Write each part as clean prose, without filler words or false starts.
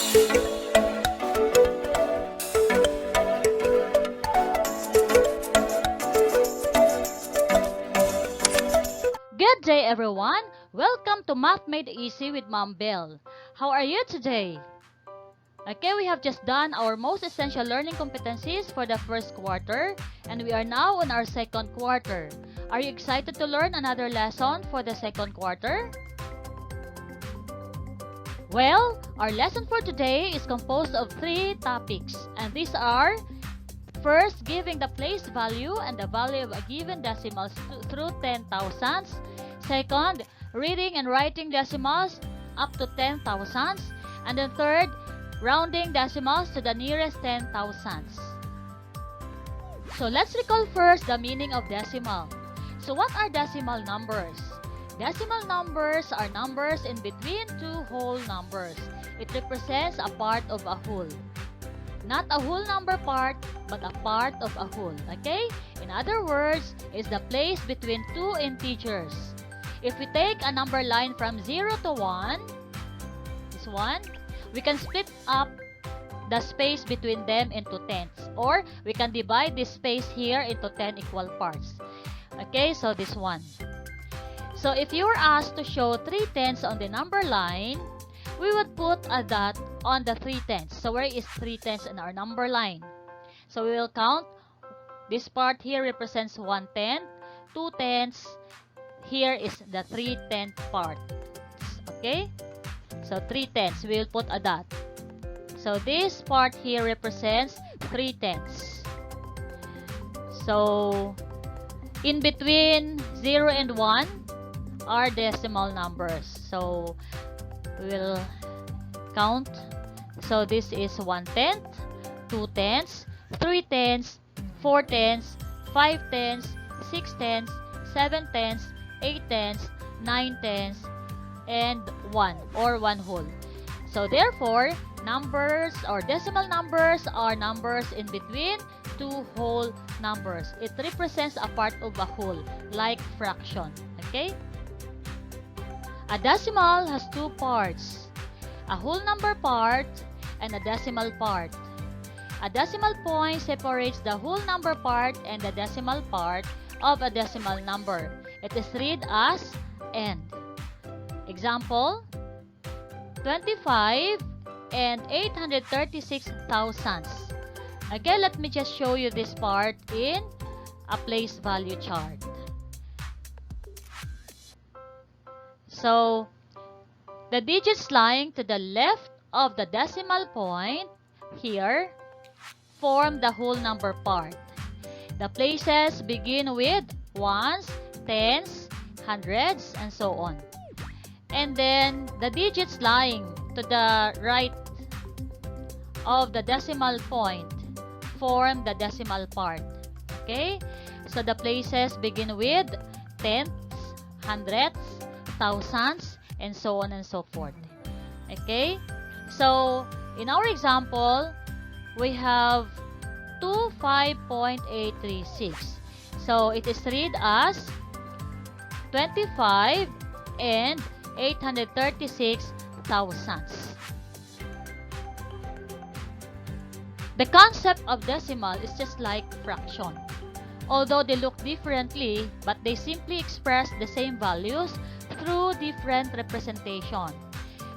Good day, everyone. Welcome to Math Made Easy with Mom Bell. How are you today? Okay, we have just done our most essential learning competencies for the first quarter, and we are now on our second quarter. Are you excited to learn another lesson for the second quarter? Well, our lesson for today is composed of 3 topics, and these are: first, giving the place value and the value of a given decimals through 10,000ths. Second, reading and writing decimals up to 10,000ths. And then third, rounding decimals to the nearest 10,000ths. So let's recall first the meaning of decimal. So what are decimal numbers? Decimal numbers are numbers in between 2 whole numbers. It represents a part of a whole. Not a whole number part, but a part of a whole. Okay? In other words, it's the place between 2 integers. If we take a number line from 0 to 1, this one, we can split up the space between them into tenths. Or we can divide this space here into 10 equal parts. Okay, so this one. So if you were asked to show 3/10 on the number line, we would put a dot on the 3/10. So where is 3/10 in our number line? So we will count. This part here represents 1/10, 2/10. Here is the 3/10 part. Okay? So 3/10. We will put a dot. So this part here represents 3/10. So in between 0 and 1 are decimal numbers. So we will count. So this is 1/10, 2/10, 3/10, 4/10, 5/10, 6/10, 7/10, 8/10, 9/10, and 1 or 1 whole. So therefore, numbers or decimal numbers are numbers in between 2 whole numbers. It represents a part of a whole, like fraction. Okay? A decimal has 2 parts, a whole number part and a decimal part. A decimal point separates the whole number part and the decimal part of a decimal number. It is read as "and". Example, 25 and 836 thousandths. Again, let me just show you this part in a place value chart. So, the digits lying to the left of the decimal point here form the whole number part. The places begin with ones, tens, hundreds, and so on. And then the digits lying to the right of the decimal point form the decimal part. Okay? So the places begin with tenths, hundredths, thousandths, and so on and so forth. Okay? So in our example, we have 25.836. So it is read as 25 and 836 thousandths. The concept of decimal is just like fraction. Although they look differently, but they simply express the same values through different representation.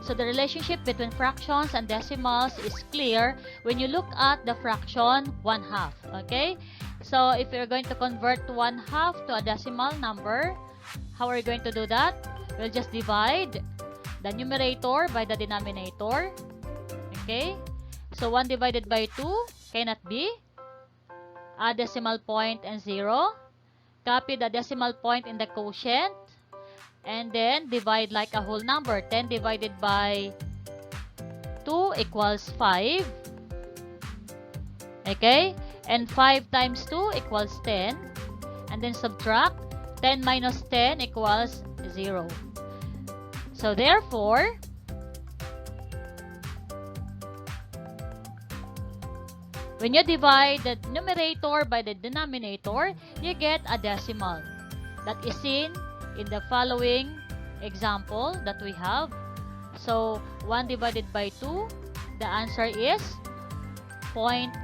So the relationship between fractions and decimals is clear when you look at the fraction 1/2. Okay? So if you're going to convert 1/2 to a decimal number, how are you going to do that? We'll just divide the numerator by the denominator. Okay? So 1 divided by 2 cannot be a decimal point and 0. Copy the decimal point in the quotient. And then divide like a whole number. 10 divided by 2 equals 5. Okay? And 5 times 2 equals 10. And then subtract. 10 minus 10 equals 0. So therefore, when you divide the numerator by the denominator, you get a decimal. That is seen in the following example that we have. So 1 divided by 2, The answer is 0.5.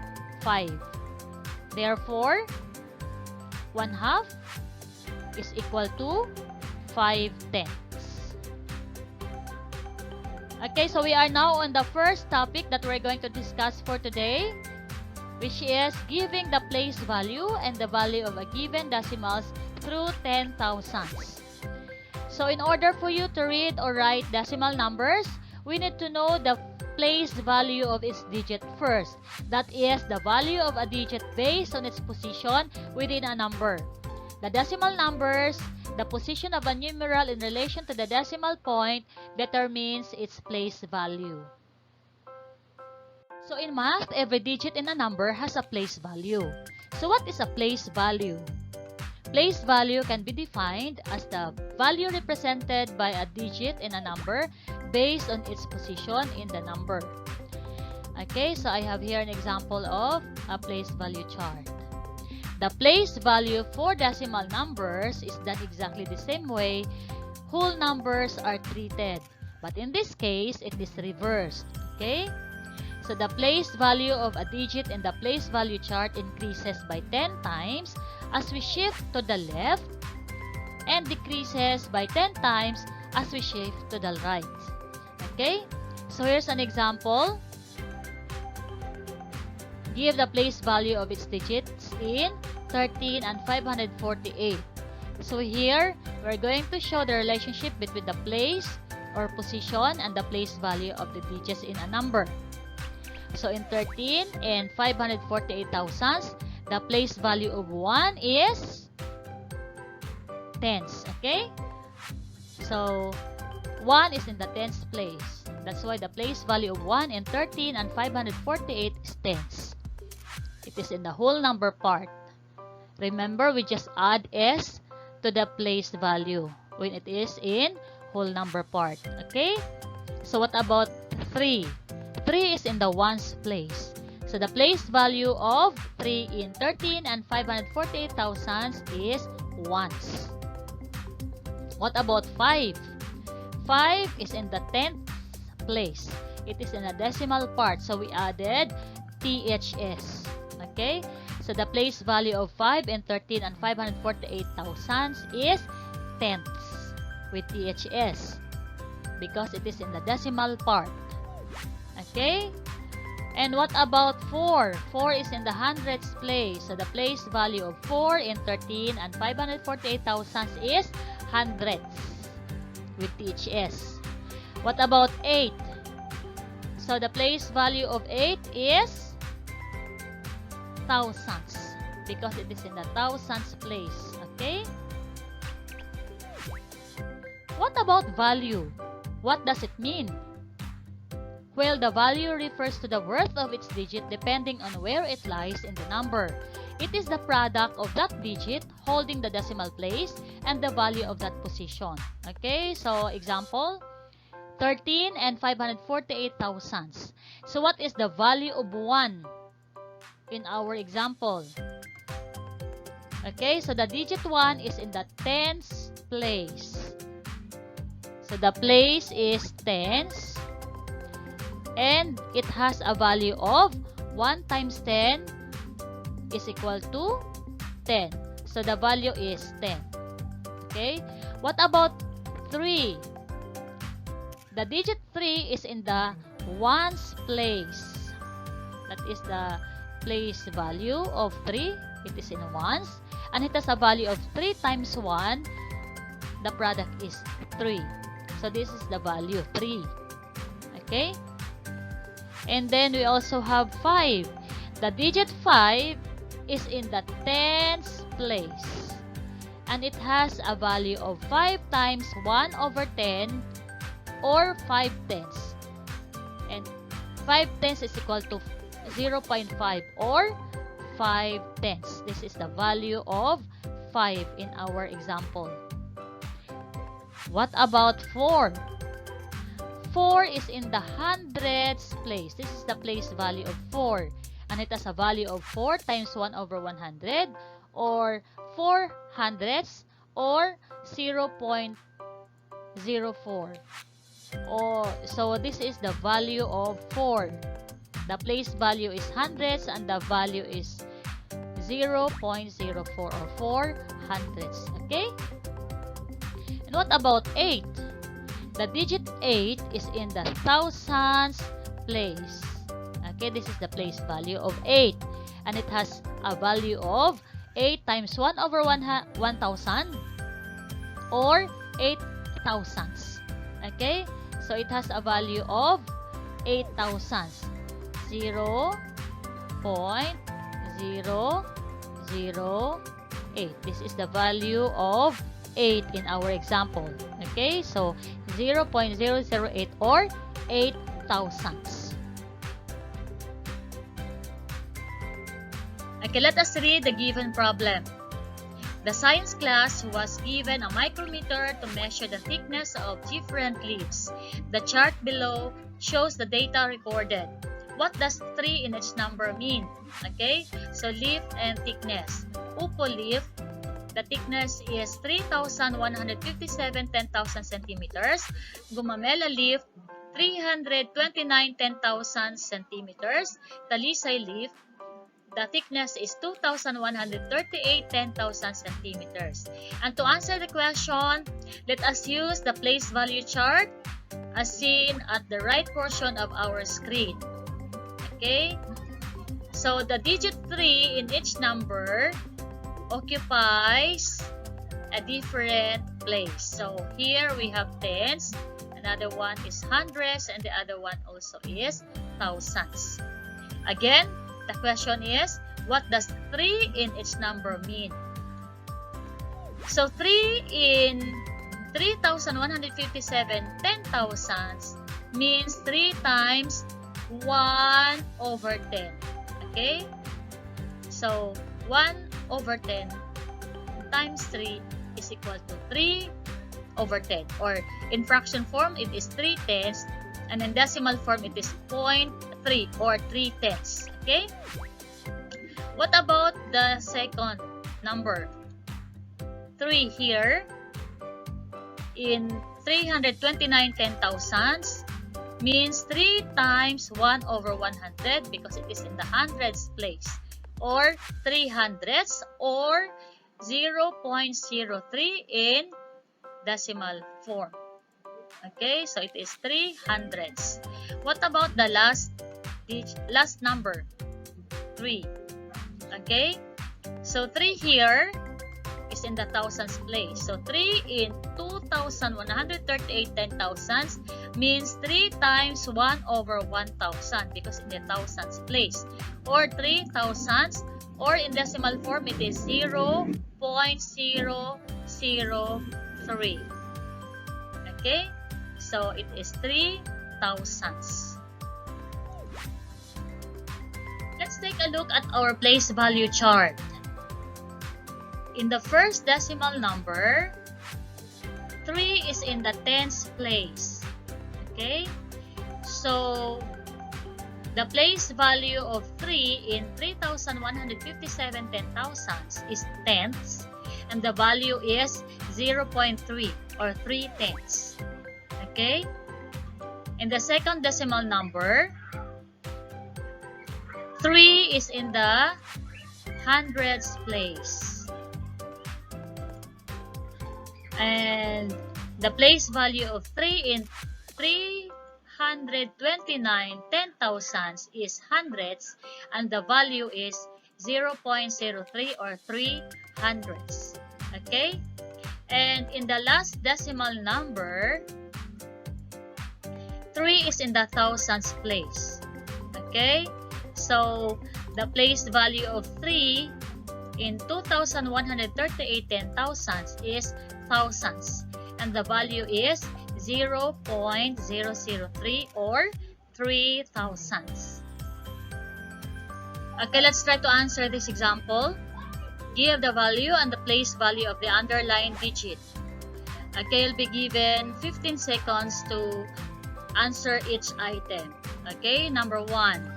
Therefore, 1/2 is equal to 5/10. Okay, so we are now on the first topic that we're going to discuss for today, which is giving the place value and the value of a given decimals through 10,000ths. So in order for you to read or write decimal numbers, we need to know the place value of its digit first. That is the value of a digit based on its position within a number. The decimal numbers, the position of a numeral in relation to the decimal point determines its place value. So in math, every digit in a number has a place value. So what is a place value? Place value can be defined as the value represented by a digit in a number based on its position in the number. Okay, so I have here an example of a place value chart. The place value for decimal numbers is done exactly the same way whole numbers are treated. But in this case, it is reversed. Okay? So the place value of a digit in the place value chart increases by 10 times as we shift to the left and decreases by 10 times as we shift to the right. Okay? So here's an example. Give the place value of its digits in 13 and 548. So here, we're going to show the relationship between the place or position and the place value of the digits in a number. So in 13 and 548 thousandths, the place value of 1 is tenths. Okay? So 1 is in the tenths place. That's why the place value of 1 in 13 and 548 is tenths. It is in the whole number part. Remember, we just add s to the place value when it is in whole number part. Okay? So what about 3? 3 is in the ones place. So the place value of 3 in 13 and 548 thousandths is ones. What about 5? 5 is in the 10th place. It is in a decimal part. So we added THS. Okay? So the place value of 5 in 13 and 548 thousandths is tenths with THS because it is in the decimal part. Okay? And what about 4? 4 is in the hundredths place. So the place value of 4 in 13 and 548 thousandths is hundredths with THS. What about 8? So the place value of 8 is thousandths because it is in the thousandths place. Okay? What about value? What does it mean? Well, the value refers to the worth of its digit depending on where it lies in the number. It is the product of that digit holding the decimal place and the value of that position. Okay, so example, 13 and 548 thousandths. So what is the value of 1 in our example? Okay, so the digit 1 is in the tens place. So the place is tens. And it has a value of 1 times 10 is equal to 10. So the value is 10. Okay? What about 3? The digit 3 is in the ones place. That is the place value of 3. It is in ones. And it has a value of 3 times 1. The product is 3. So this is the value 3. Okay? And then we also have 5. The digit 5 is in the tens place. And it has a value of 5 times 1 over 10 or 5 tenths. And 5 tenths is equal to 0.5 or 5 tenths. This is the value of 5 in our example. What about 4? 4 is in the hundredths place. This is the place value of 4. And it has a value of 4 times 1 over 100 or 4 hundredths or 0.04. So this is the value of 4. The place value is hundreds and the value is 0.04 or 4 hundredths. Okay? And what about 8? The digit 8 is in the thousandths place. Okay, this is the place value of 8. And it has a value of 8 times 1 over 1,000 or 8 thousandths. Okay? So it has a value of 8 thousandths. 0.008. This is the value of 8 in our example. Okay? So 0.008 or 8 thousandths. Okay, let us read the given problem. The science class was given a micrometer to measure the thickness of different leaves. The chart below shows the data recorded. What does 3 in each number mean? Okay, so leaf and thickness. Upo leaf, the thickness is 3,157 10,000 centimeters. Gumamela leaf, 329 10,000 centimeters. Talisay leaf, the thickness is 2,138 10,000 centimeters. And to answer the question, let us use the place value chart as seen at the right portion of our screen. Okay? So the digit 3 in each number occupies a different place. So here we have tens, another one is hundreds, and the other one also is thousandths. Again, the question is, what does 3 in each number mean? So 3 in 3,157 10,000ths means 3 times 1 over 10. Okay? So 1 over 10 times 3 is equal to 3 over 10. Or in fraction form, it is 3 tenths. And in decimal form, it is 0.3 or 3 tenths. Okay? What about the second number? 3 here in 329 10,000ths means 3 times 1 over 100 because it is in the hundreds place, or 3 hundredths, or 0.03 in decimal form. Okay, so it is 3 hundredths. What about the last number? 3. Okay, so 3 here is in the thousands place. So 3 in 2,138 10,000ths means 3 times 1 over 1,000 because in the thousands place, or 3 thousandths, or in decimal form it is 0.003. Okay, so it is 3 thousandths. Let's take a look at our place value chart. In the first decimal number, 3 is in the tens place. Okay? So, the place value of 3 in 3,157 10,000ths is tenths, and the value is 0.3 or 3 tenths. Okay? In the second decimal number, 3 is in the hundreds place. And the place value of 3 in 329 10,000ths is hundreds, and the value is 0.03 or 3 hundredths. Okay? And in the last decimal number, 3 is in the thousands place. Okay? So, the place value of 3 in 2,138 10,000ths is thousands, and the value is 0.003 or 3 thousandths. Okay, let's try to answer this example. Give the value and the place value of the underlined digit. Okay, you'll be given 15 seconds to answer each item. Okay, number 1.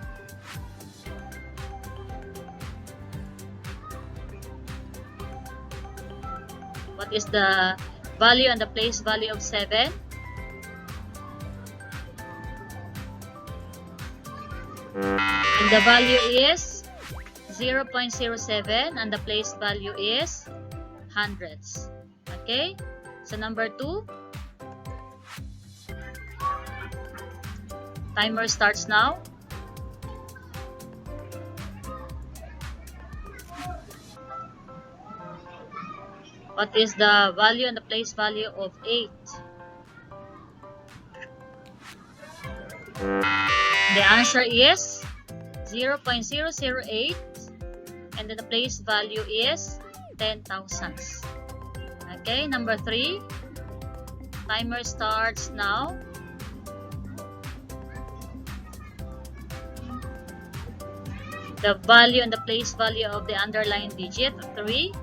What is the value and the place value of 7? And the value is 0.07 and the place value is hundredths. Okay? So number 2. Timer starts now. What is the value and the place value of 8? The answer is 0.008 and then the place value is 10 thousandths. Okay, number 3. Timer starts now. The value and the place value of the underlying digit 3.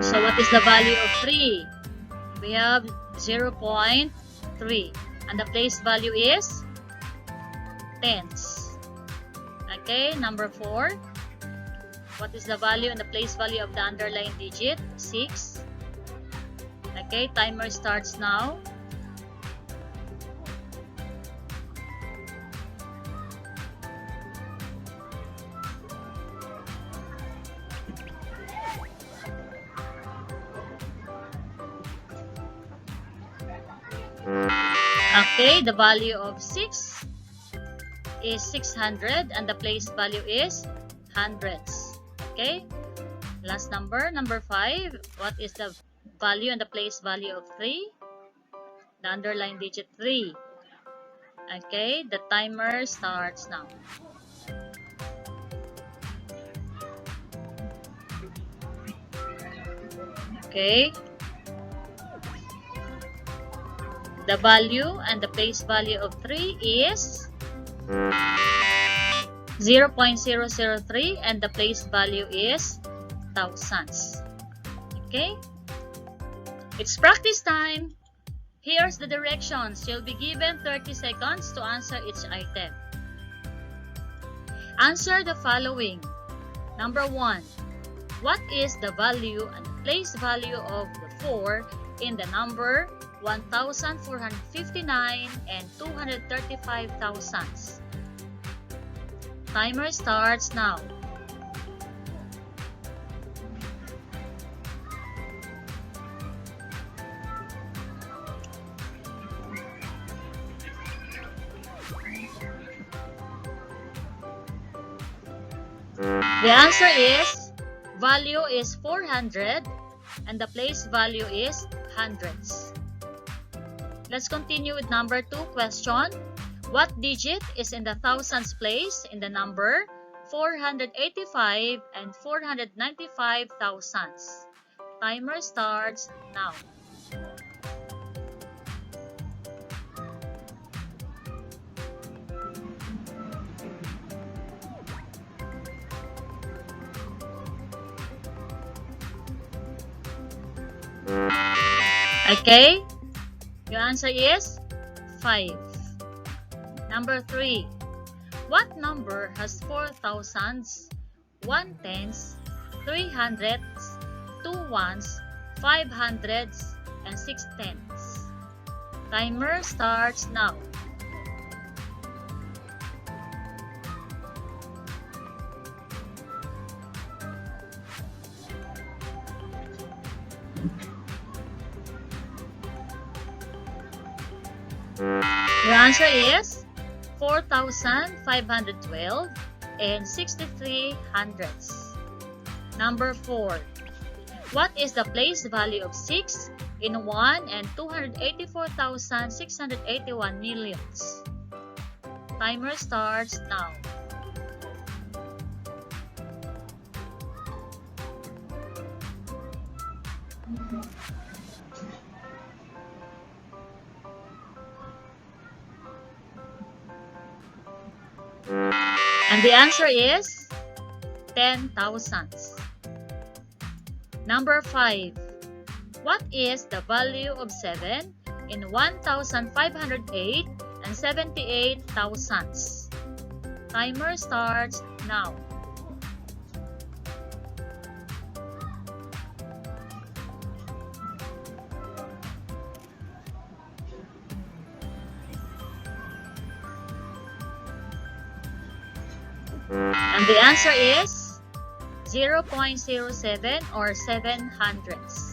So what is the value of 3? We have 0.3 and the place value is tenths. Okay, number 4. What is the value and the place value of the underlying digit? 6. Okay, timer starts now. Okay, the value of 6 is 600 and the place value is hundredths. Okay, last number, number 5. What is the value and the place value of 3? The underlying digit 3. Okay, the timer starts now. Okay. The value and the place value of 3 is 0.003 and the place value is thousandths. Okay? It's practice time. Here's the directions. You'll be given 30 seconds to answer each item. Answer the following. Number 1. What is the value and place value of the 4 in the number 1,459 and 235 thousandths? Timer starts now. The answer is, value is 400 and the place value is hundredths. Let's continue with number 2 question. What digit is in the thousandths place in the number 485 and 495 thousandths? Timer starts now. Okay, your answer is 5. Number 3. What number has 4 thousandths, 1 tenths, 3 hundredths, 2 ones, 5 hundredths, and 6 tenths? Timer starts now. Your answer is 4,512 and 63 hundredths. Number 4. What is the place value of 6 in 1 and 284,681 millions? Timer starts now. And the answer is 10 thousandths. Number 5. What is the value of 7 in 1,508 and 78 thousandths? Timer starts now. And the answer is 0.07 or 700ths.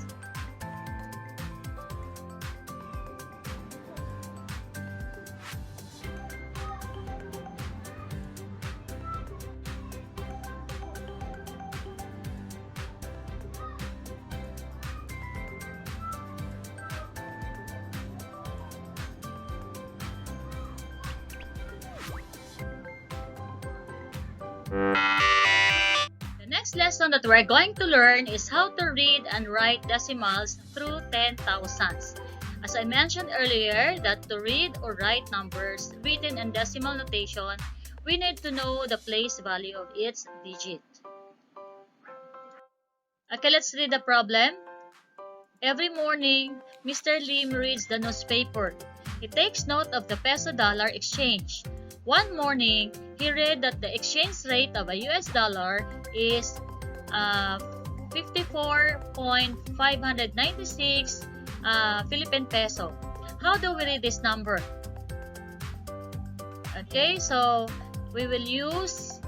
The next lesson that we're going to learn is how to read and write decimals through 10,000ths. As I mentioned earlier, that to read or write numbers written in decimal notation, we need to know the place value of each digit. Okay, let's read the problem. Every morning, Mr. Lim reads the newspaper. He takes note of the peso-dollar exchange. One morning, he read that the exchange rate of a US dollar is 54.596 Philippine peso. How do we read this number? Okay, so we will use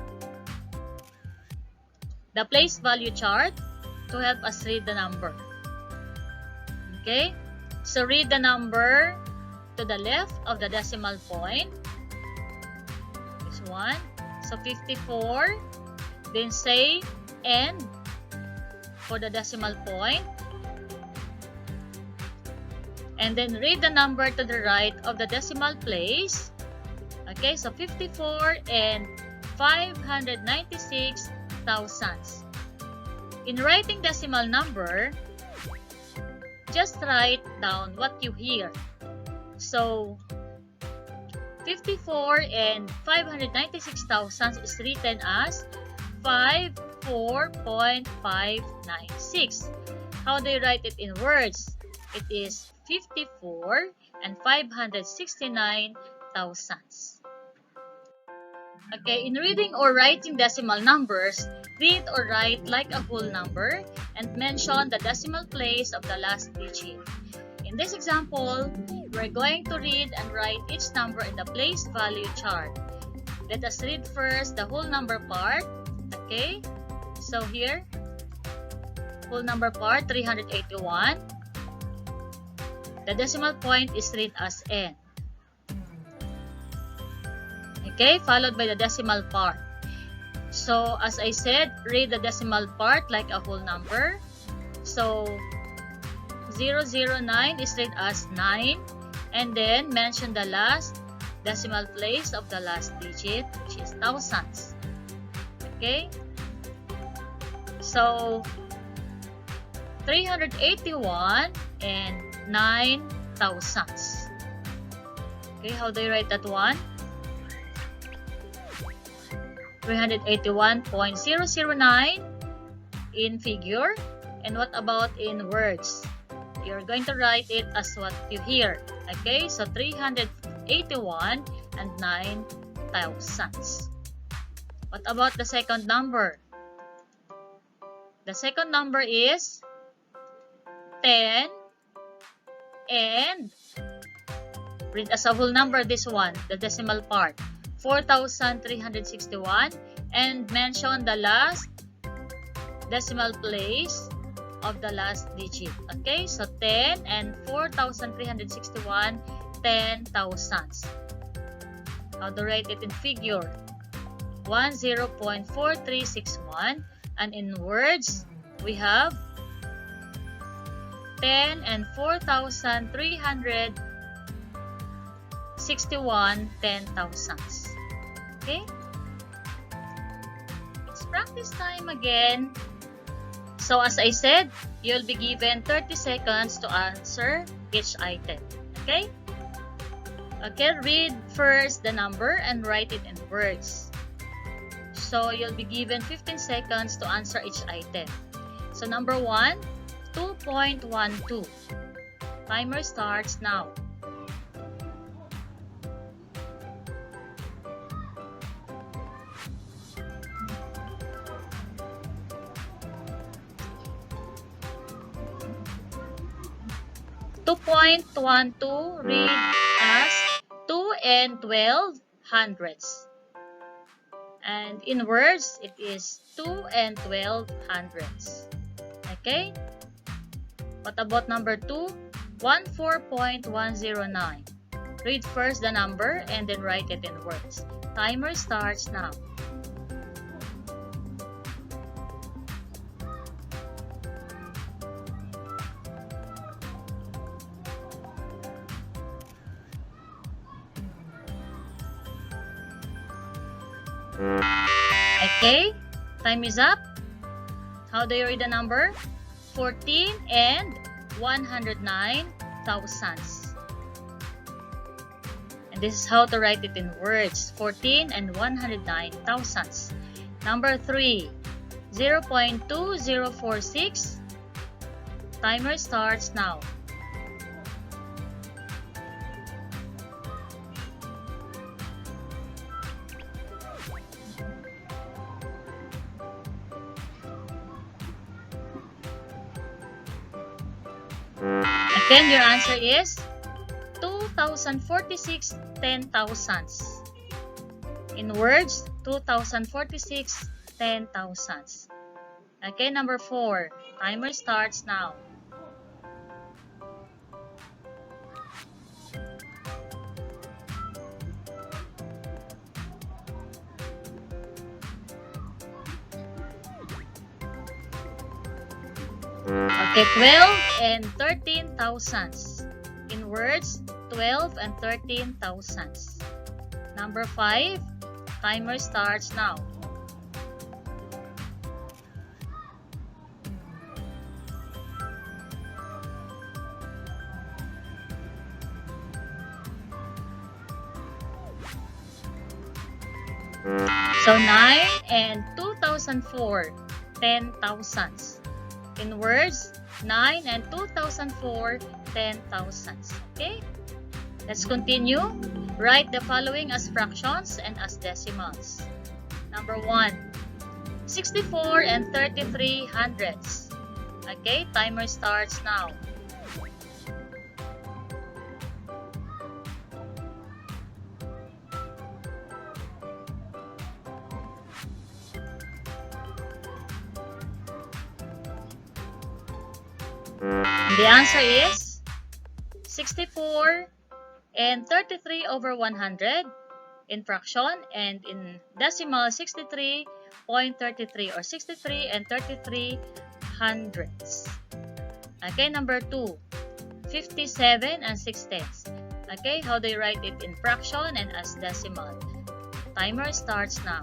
the place value chart to help us read the number. Okay, so read the number to the left of the decimal point. This one. So 54. Then say end for the decimal point. And then read the number to the right of the decimal place. Okay, so 54 and 596 thousandths. In writing decimal number, just write down what you hear. So 54 and 596 thousandths is written as 54.596. How do you write it in words? It is 54 and 569 thousandths. Okay, in reading or writing decimal numbers, read or write like a whole number and mention the decimal place of the last digit. In this example, we're going to read and write each number in the place value chart. Let us read first the whole number part. Okay, so here, whole number part 381. The decimal point is read as n. Okay, followed by the decimal part. So, as I said, read the decimal part like a whole number. So, 009 is read as 9. And then, mention the last decimal place of the last digit, which is thousandths. Okay? So, 381 and 9 thousandths. Okay, how do you write that one? 381.009 in figure. And what about in words? You're going to write it as what you hear. Okay, so 381 and 9 thousandths. What about the second number? The second number is 10 and read as a whole number this one, the decimal part. 4,361 and mention the last decimal place of the last digit. Okay, so 10 and 4,361, 10 thousandths. How to write it in figure? 10.4361, and in words, we have 10 and 4,361, 10 thousandths. Okay? It's practice time again. So as I said, you'll be given 30 seconds to answer each item. Okay? Okay, read first the number and write it in words. So you'll be given 15 seconds to answer each item. So number 1, 2.12. Timer starts now. Read as 2 and 12 hundredths. And in words, it is 2 and 12 hundredths. Okay? What about number 2? 14.109. Read first the number and then write it in words. Timer starts now. Okay, time is up. How do you read the number? 14 and 109 thousandths. And this is how to write it in words. 14 and 109 thousandths. Number 3, 0.2046. Timer starts now. Again, your answer is 2046 10,000ths. In words, 2046 10,000ths. Okay, number 4. Timer starts now. Okay, 12 and 13 thousandths. In words, 12 and 13 thousandths. Number 5, timer starts now. So 9 and 2004, 10 thousandths. In words, 9 and 2004, 10 thousandths. Okay? Let's continue. Write the following as fractions and as decimals. Number 1, 64 and 33 hundredths. Okay? Timer starts now. The answer is 64 and 33 over 100 in fraction, and in decimal 63.33 or 63 and 33 hundredths. Okay, number 2, 57 and 6 tenths. Okay, how do you write it in fraction and as decimal? Timer starts now.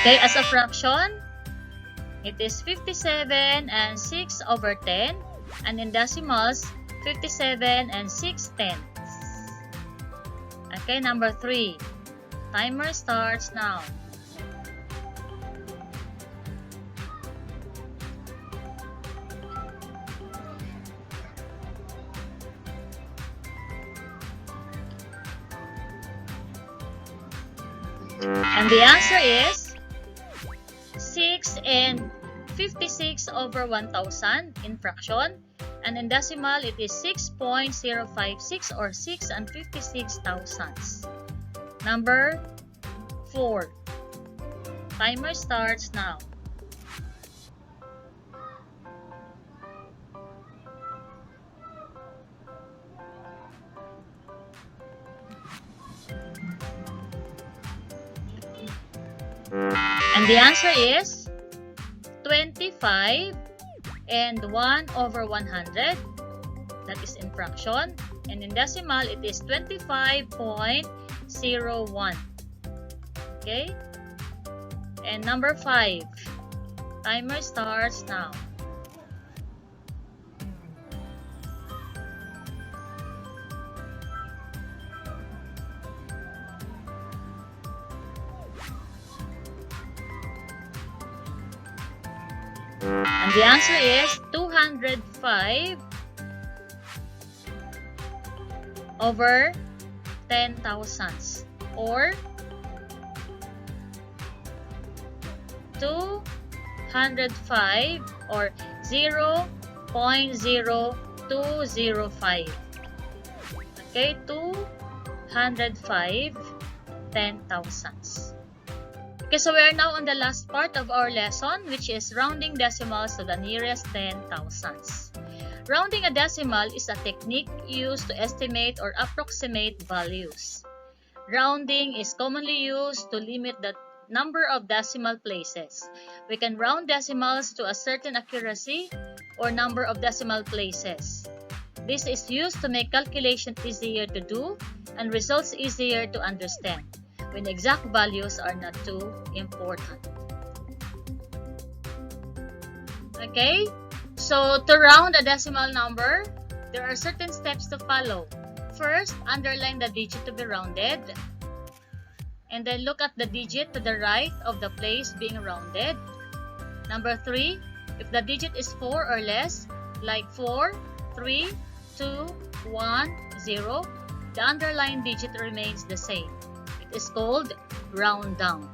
Okay, as a fraction, it is 57 and 6 over 10, and in decimals, 57 and 6 tenths. Okay, number 3. Timer starts now. And the answer is 6 and 56 over 1,000 in fraction, and in decimal it is 6.056 or 6 and 56 thousandths. Number 4. Timer starts now. And the answer is 25 and 1 over 100. That is in fraction. And in decimal, it is 25.01. Okay? And number 5. Timer starts now. And the answer is 205 over 10 thousandths, or 205 or 0.0205. Okay, 205 10,000ths. Okay, so we are now on the last part of our lesson, which is rounding decimals to the nearest 10,000ths. Rounding a decimal is a technique used to estimate or approximate values. Rounding is commonly used to limit the number of decimal places. We can round decimals to a certain accuracy or number of decimal places. This is used to make calculation easier to do and results easier to understand when exact values are not too important. Okay, so to round a decimal number, there are certain steps to follow. First, underline the digit to be rounded, and then look at the digit to the right of the place being rounded. Number 3, if the digit is 4 or less, like 4, 3, 2, 1, 0, the underlined digit remains the same. It is called round down.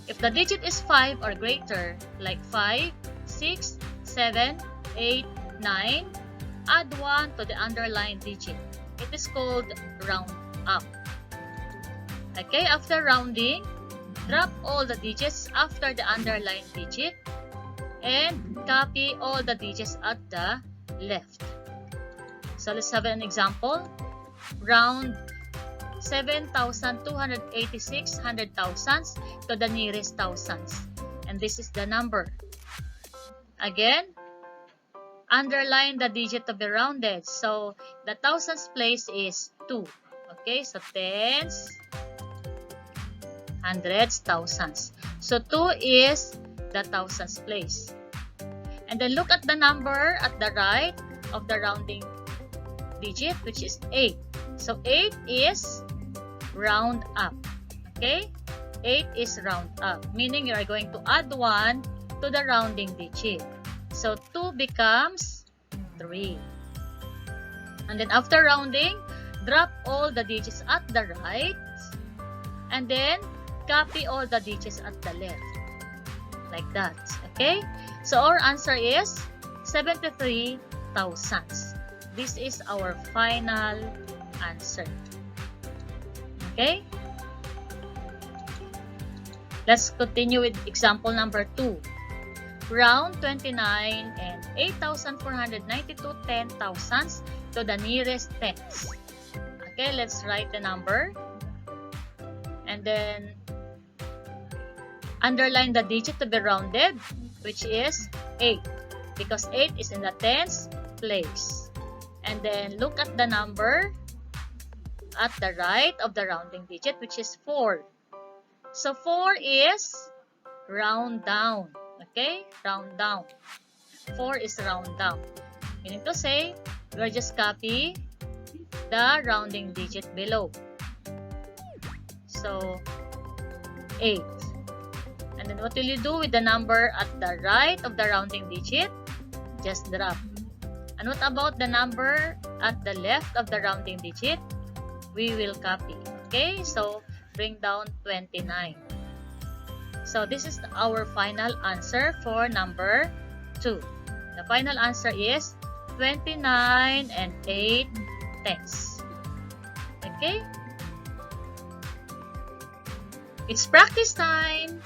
If the digit is 5 or greater, like 5, 6, 7, 8, 9, add 1 to the underlined digit. It is called round up. Okay, after rounding, drop all the digits after the underlined digit and copy all the digits at the left. So let's have an example. Round 7,286 hundred-thousandths to the nearest thousandths. And this is the number. Again, underline the digit to be rounded. So the thousandths place is 2. Okay, so tens, hundreds, thousandths. So 2 is the thousandths place. And then look at the number at the right of the rounding digit, which is 8. So 8 is round up. Okay, 8 is round up, meaning you are going to add 1 to the rounding digit. So 2 becomes 3. And then after rounding, drop all the digits at the right and then copy all the digits at the left. Like that. Okay? So our answer is 73 thousandths. This is our final answer. Okay? Let's continue with example number 2. Round 29 and 8,492 10,000ths to the nearest tenths. Okay, let's write the number. And then underline the digit to be rounded, which is 8. Because 8 is in the tens place. And then look at the number at the right of the rounding digit, which is 4. So 4 is round down. Okay? Round down. 4 is round down. Meaning to say, we'll just copy the rounding digit below. So 8. And then what will you do with the number at the right of the rounding digit? Just drop. And what about the number at the left of the rounding digit? We will copy. Okay? So bring down 29. So this is our final answer for number 2. The final answer is 29 and 8 tenths. Okay? It's practice time!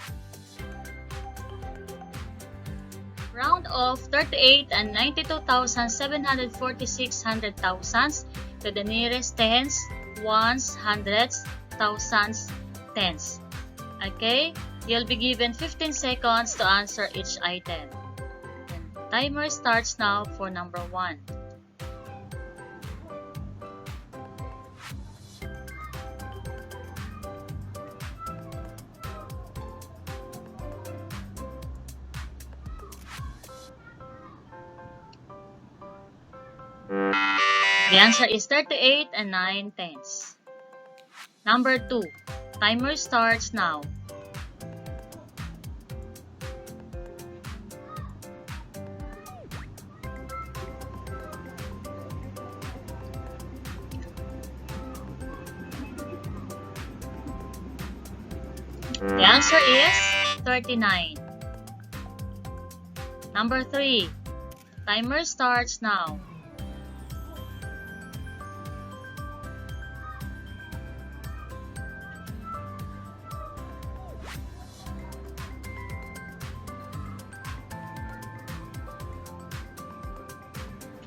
Round off 38 and 92,746 hundred-thousandths to the nearest tens, ones, hundreds, thousands, tens. Okay? You'll be given 15 seconds to answer each item. And timer starts now for number 1. The answer is 38 and 9 tenths. Number 2. Timer starts now. The answer is 39. Number 3. Timer starts now.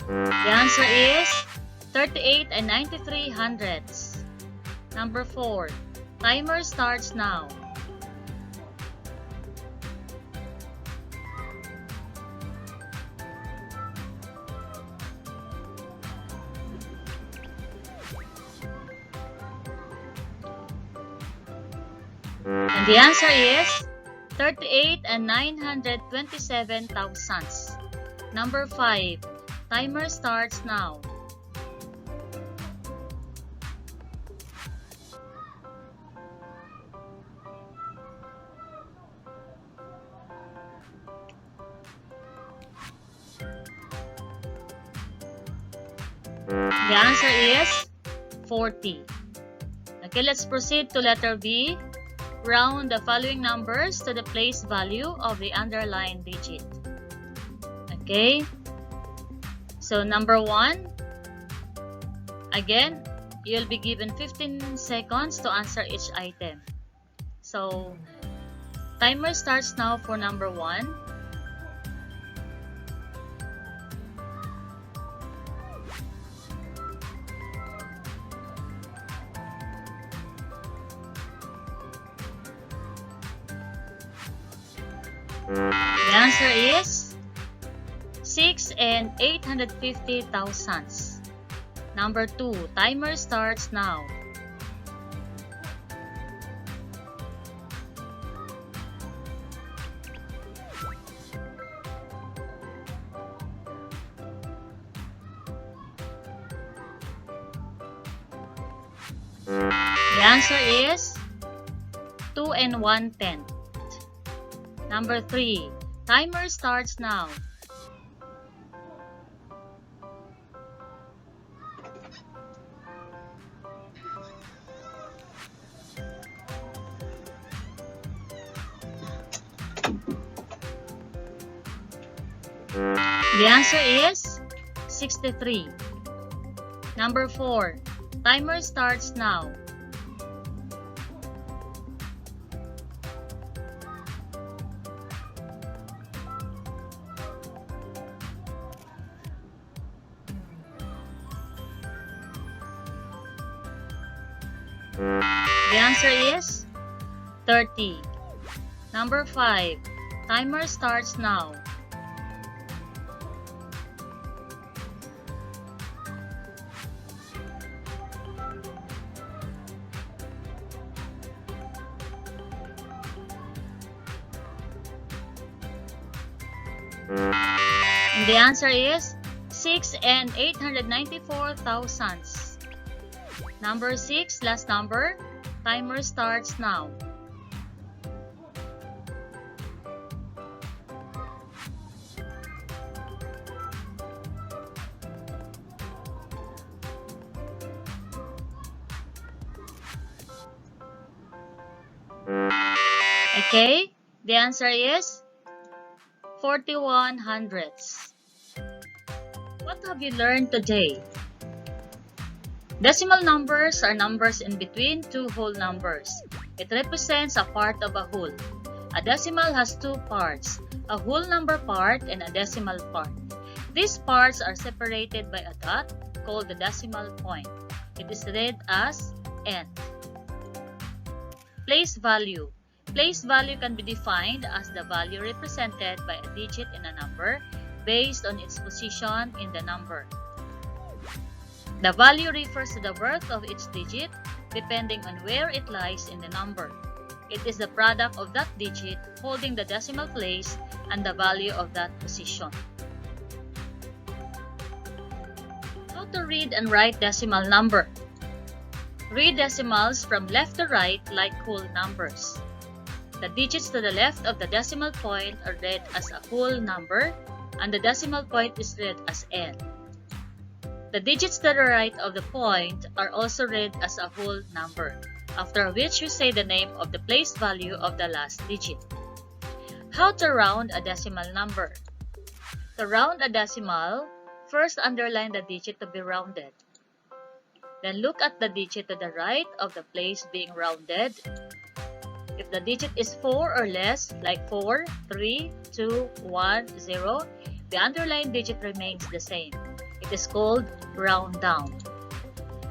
The answer is 38 and 93 hundredths. Number 4. Timer starts now. And the answer is 38 and 927 thousandths. Number 5. Timer starts now. The answer is 40. Okay, let's proceed to letter B. Round the following numbers to the place value of the underlined digit. Okay. So number 1, again, you'll be given 15 seconds to answer each item. So, timer starts now for number 1. The answer is 6 and 850 thousandths. Number 2, timer starts now. The answer is 2 and 1/10. Number 3, timer starts now. The answer is 63. Number 4, timer starts now. The answer is 30. Number 5, timer starts now. And the answer is 6 and 894 thousandths. Number 6, last number. Timer starts now. Okay, the answer is 41 hundredths. What have you learned today? Decimal numbers are numbers in between two whole numbers. It represents a part of a whole. A decimal has two parts, a whole number part and a decimal part. These parts are separated by a dot called the decimal point. It is read as nth. Place value. Place value can be defined as the value represented by a digit in a number based on its position in the number. The value refers to the worth of each digit depending on where it lies in the number. It is the product of that digit holding the decimal place and the value of that position. How to read and write decimal number. Read decimals from left to right like whole numbers. The digits to the left of the decimal point are read as a whole number, and the decimal point is read as n. The digits to the right of the point are also read as a whole number, after which you say the name of the place value of the last digit. How to round a decimal number? To round a decimal, first underline the digit to be rounded. Then look at the digit to the right of the place being rounded. If the digit is 4 or less, like 4, 3, 2, 1, 0, the underlined digit remains the same. It is called round down.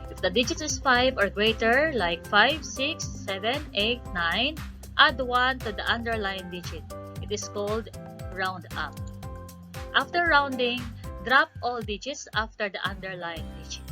If the digit is 5 or greater, like 5, 6, 7, 8, 9, add 1 to the underlined digit. It is called round up. After rounding, drop all digits after the underlined digit.